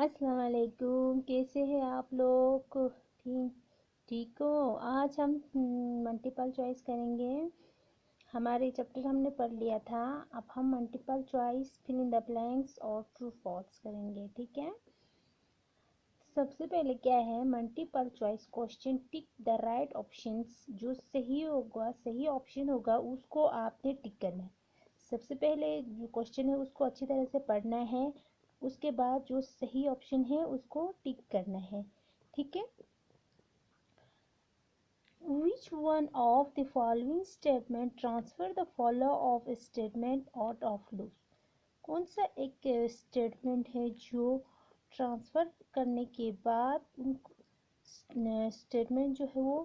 अस्सलाम वालेकुम। कैसे हैं आप लोग? ठीक ठीक हो? आज हम मल्टीपल चॉइस करेंगे। हमारे चैप्टर हमने पढ़ लिया था। अब हम multiple choice fill in the blanks और ट्रू फॉल्स करेंगे। ठीक है। सबसे पहले क्या है, multiple choice question. Tick the right options. जो सही ऑप्शन होगा उसको आपने टिक करना है। सबसे पहले जो क्वेश्चन है उसको अच्छी तरह से पढ़ना है। उसके बाद जो सही ऑप्शन है उसको टिक करना है। ठीक है। Which one of the following statement transfer the follower of a statement out of loop? कौन सा एक स्टेटमेंट है जो ट्रांसफर करने के बाद स्टेटमेंट जो है वो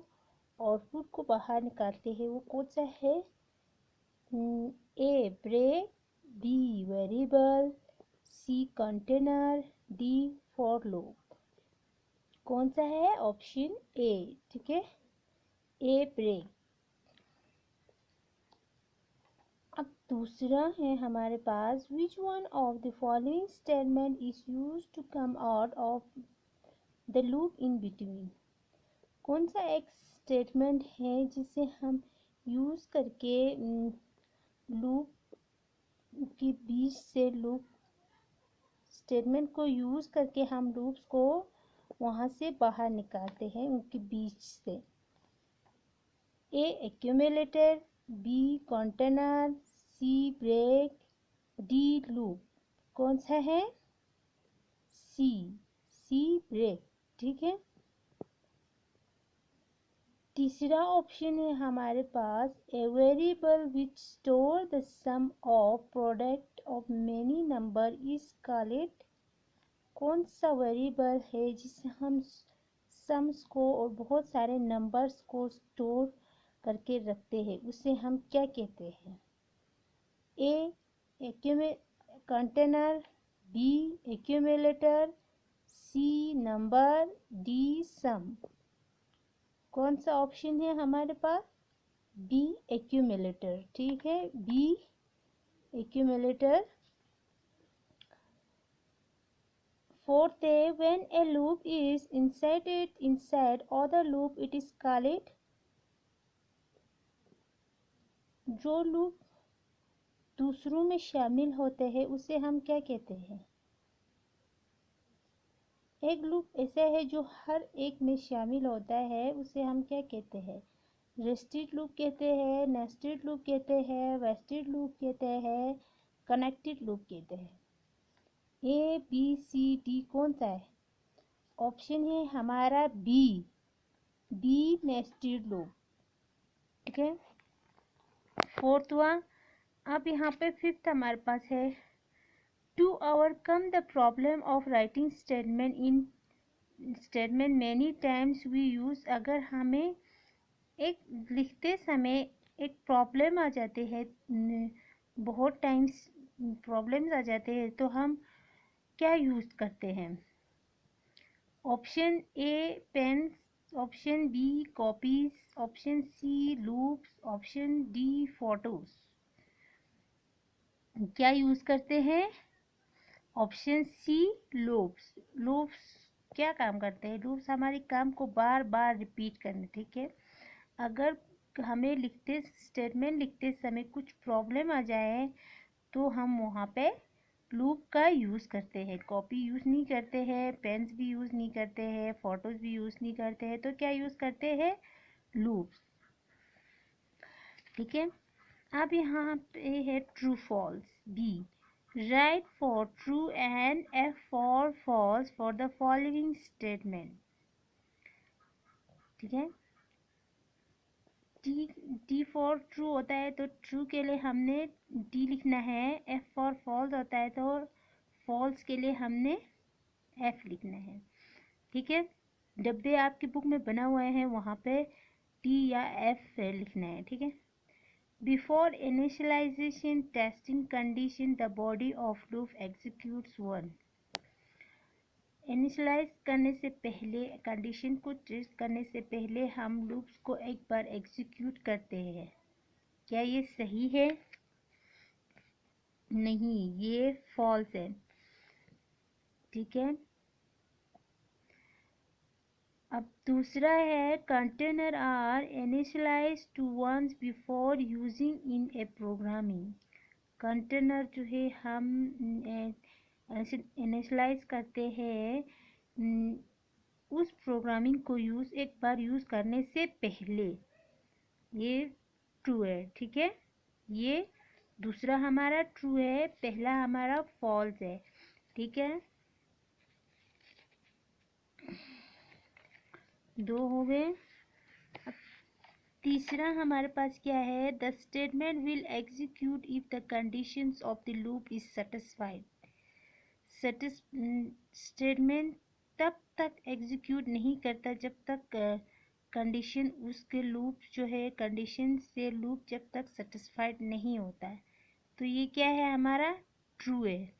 आउटपुट को बाहर निकालते हैं? वो कौन सा है? A break, B variable, C container, D for loop. कौन सा है? Option A. ठीक है, ए ब्रेक। अब दूसरा है हमारे पास, which one of the following statement is use to come out of the loop in between? कौन सा एक स्टेटमेंट है जिसे हम यूज करके लूप के बीच से लूप स्टेटमेंट को यूज करके हम लूप्स को वहां से बाहर निकालते हैं, उनके बीच से? A accumulator, B container, C break, D loop. कौन सा है? C break. ठीक है। तीसरा ऑप्शन है हमारे पास, a variable which store the sum of product of many number is called? कौन सा वेरिएबल है जिसे हम सम्स को और बहुत सारे नंबर्स को स्टोर करके रखते हैं, उसे हम क्या कहते हैं? A container, B accumulator, C number, D sum. कौन सा ऑप्शन है हमारे पास? B accumulator. ठीक है, बी एक्यूमुलेटर। फोर्थ है, when a loop is inserted inside other loop it is called? जो लूप दूसरों में शामिल होते हैं उसे हम क्या कहते हैं? एक लूप ऐसा है जो हर एक में शामिल होता है, उसे हम क्या कहते हैं? रेस्टेड लूप कहते हैं, नेस्टेड लूप कहते हैं, वेस्टेड लूप कहते हैं, कनेक्टेड लूप कहते हैं। ए बी सी डी कौन सा है? ऑप्शन है हमारा बी नेस्टेड लूप। ठीक है, फोर्थ वन। अब यहाँ पे फिफ्थ हमारे पास है, to overcome the problem of writing statement many times we use। अगर हमें एक लिखते समय एक प्रॉब्लम आ जाते हैं, बहुत टाइम्स प्रॉब्लम्स आ जाते हैं, तो हम क्या यूज करते हैं? Option A pens, option B copies, option C loops, option D photos. क्या यूज करते हैं? Option C loops. लूप्स क्या काम करते हैं? लूप्स हमारे काम को बार बार रिपीट करने। ठीक है, अगर हमें स्टेटमेंट लिखते समय कुछ प्रॉब्लम आ जाए तो हम वहाँ पे लूप का यूज़ करते हैं। कॉपी यूज़ नहीं करते हैं, पेन्स भी यूज़ नहीं करते हैं, फोटोज भी यूज़ नहीं करते हैं, तो क्या यूज़ करते हैं? लूप्स। ठीक है। अब यहाँ पे है true false. B write for true and F for false for the following statement. ठीक है, टी फॉर ट्रू होता है तो ट्रू के लिए हमने टी लिखना है। एफ फॉर फॉल्स होता है तो फॉल्स के लिए हमने एफ लिखना है। ठीक है, डब्बे आपकी बुक में बना हुआ है, वहाँ पे टी या एफ लिखना है। ठीक है। Before initialization testing condition the body of loop executes one. Initialize करने से पहले, कंडीशन को टेस्ट करने से पहले हम लूप्स को एक बार एग्जीक्यूट करते हैं। क्या ये सही है? नहीं, ये फॉल्स है। ठीक है, अब दूसरा है container are initialize to once before using in a programming. Container जो है हम इनिशियलाइज करते हैं उस प्रोग्रामिंग को एक बार यूज़ करने से पहले। ये ट्रू है, ठीक है। ये दूसरा हमारा ट्रू है, पहला हमारा फॉल्स है, ठीक है। दो हो गए। अब तीसरा हमारे पास क्या है, the statement will execute if the conditions of the loop is satisfied. Statement तब तक एग्जीक्यूट नहीं करता जब तक कंडीशन उसके लूप जो है, कंडीशन से लूप जब तक सेटिस्फाइड नहीं होता है। तो ये क्या है हमारा, ट्रू है।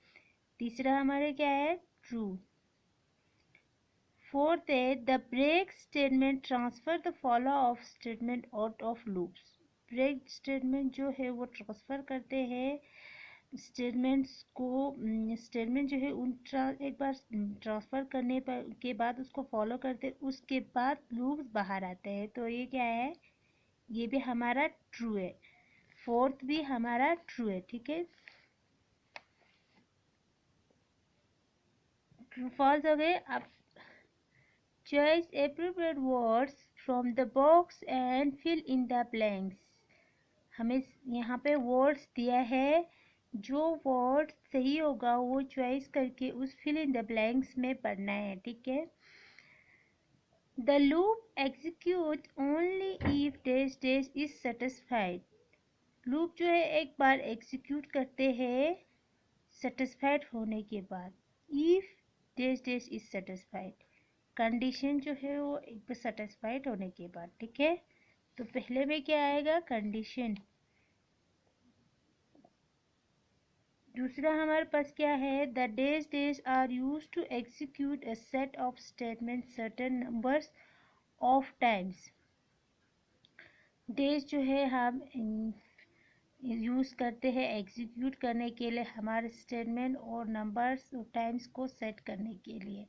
तीसरा हमारा क्या है, ट्रू। फोर्थ है the break statement transfer the follow of statement out of loops. Break statement जो है वो ट्रांसफर करते हैं स्टेटमेंट्स को। स्टेटमेंट जो है एक बार ट्रांसफर करने के बाद उसको फॉलो करते, उसके बाद लूप्स बाहर आते हैं। तो ये क्या है, ये भी हमारा ट्रू है। फोर्थ भी हमारा ट्रू है, ठीक है। ट्रू फॉल्स हो गए। अब choice appropriate words from the box and fill in the blanks. हमें यहाँ पे वर्ड्स दिया है, जो वर्ड सही होगा वो चॉइस करके उस फिल इन द ब्लैंक्स में पढ़ना है, ठीक है। The loop execute only if dash dash is satisfied. Loop जो है एक बार एग्जीक्यूट करते हैं सेटिस्फाइड होने के बाद। If dash dash is satisfied, condition जो है वो एक बार सेटिस्फाइड होने के बाद, ठीक है। तो पहले में क्या आएगा, कंडीशन। दूसरा हमारे पास क्या है, the dash dash are use to execute a set of statement certain numbers of times. Dash जो है हम यूज़ करते हैं एग्जीक्यूट करने के लिए हमारे स्टेटमेंट और नंबर्स और टाइम्स को सेट करने के लिए।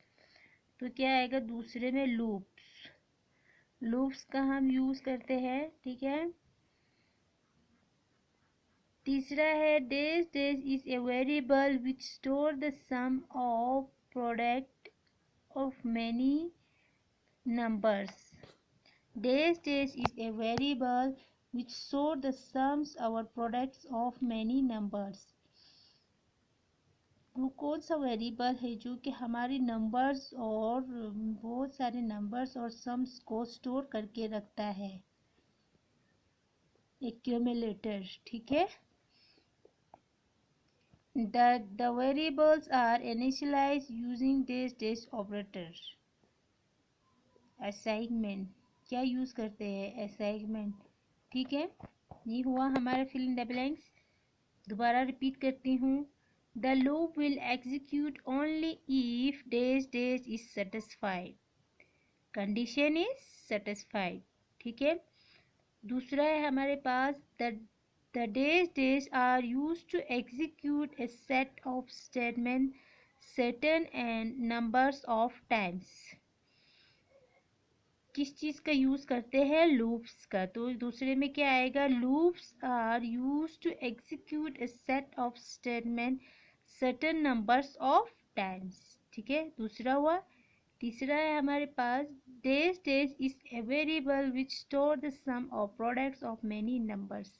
तो क्या आएगा दूसरे में, लूप्स। लूप्स का हम यूज़ करते हैं, ठीक है। तीसरा है dash dash is a variable which store the sum of product of many numbers. Dash dash is a variable which store the sums or products of many numbers. वो कौन सा वेरिएबल है जो कि हमारी नंबर्स और बहुत सारे नंबर्स और सम्स को स्टोर करके रखता है, एक्यूमुलेटर, ठीक है। The variables are initialized using dash dash operator. Assignment क्या यूज़ करते हैं, असाइनमेंट, ठीक है। ये हुआ हमारा फिल इन द ब्लैंक्स। दोबारा रिपीट करती हूँ, the loop will execute only if dash dash is satisfied, condition is satisfied, ठीक है। दूसरा है हमारे पास the dash dash are use to execute a set of statement certain and numbers of times. किस चीज़ का यूज़ करते हैं, लूप्स का। तो दूसरे में क्या आएगा, loops are use to execute a set of statement certain numbers of times, ठीक है। दूसरा हुआ। तीसरा है हमारे पास dash dash is a variable which store the sum of products of many numbers.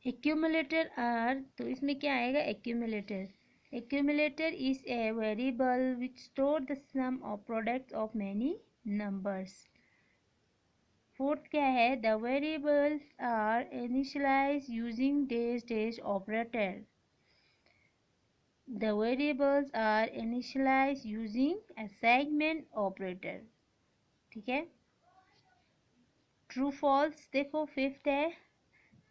Accumulator are, तो इसमें क्या आएगा, accumulator. Accumulator is a variable which store the sum of products of many numbers. Fourth क्या है, the variables are initialized using dash dash operator. The variables are initialized using assignment operator, ठीक है। True false देखो fifth है,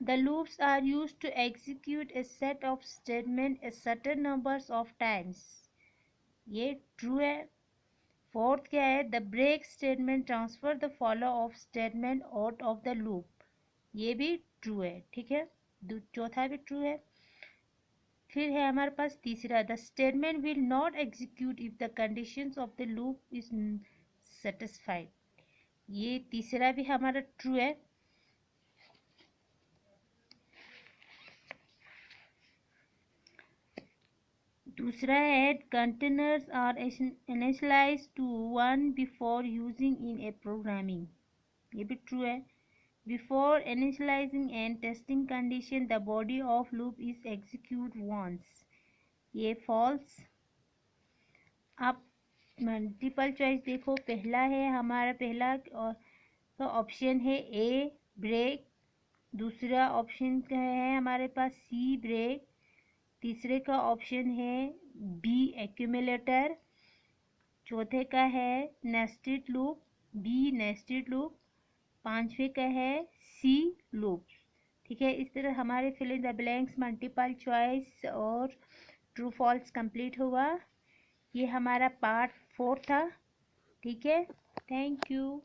the loops are used to execute a set of statement a certain numbers of times. ये true है। Fourth क्या है, the break statement transfer the follow of statement out of the loop, ये भी true है, ठीक है। चौथा भी ट्रू है। फिर है हमारे पास तीसरा, the statement will not execute if the conditions of the loop is satisfied. ये तीसरा भी हमारा ट्रू है। दूसरा है containers are initialized to 1 before using in a programming. ये भी ट्रू है। Before initializing and testing condition the body of loop is execute once. ये फॉल्स। आप मल्टीपल चॉइस देखो, पहला है हमारा, पहला का ऑप्शन है ए ब्रेक, दूसरा ऑप्शन का है हमारे पास सी ब्रेक, तीसरे का ऑप्शन है बी एक्यूमुलेटर, चौथे का है nested loop, B nested loop, पांचवे का है सी लूप। ठीक है, इस तरह हमारे fill in the blanks multiple choice और ट्रू फॉल्स कंप्लीट हुआ। ये हमारा पार्ट 4 था। ठीक है, थैंक यू।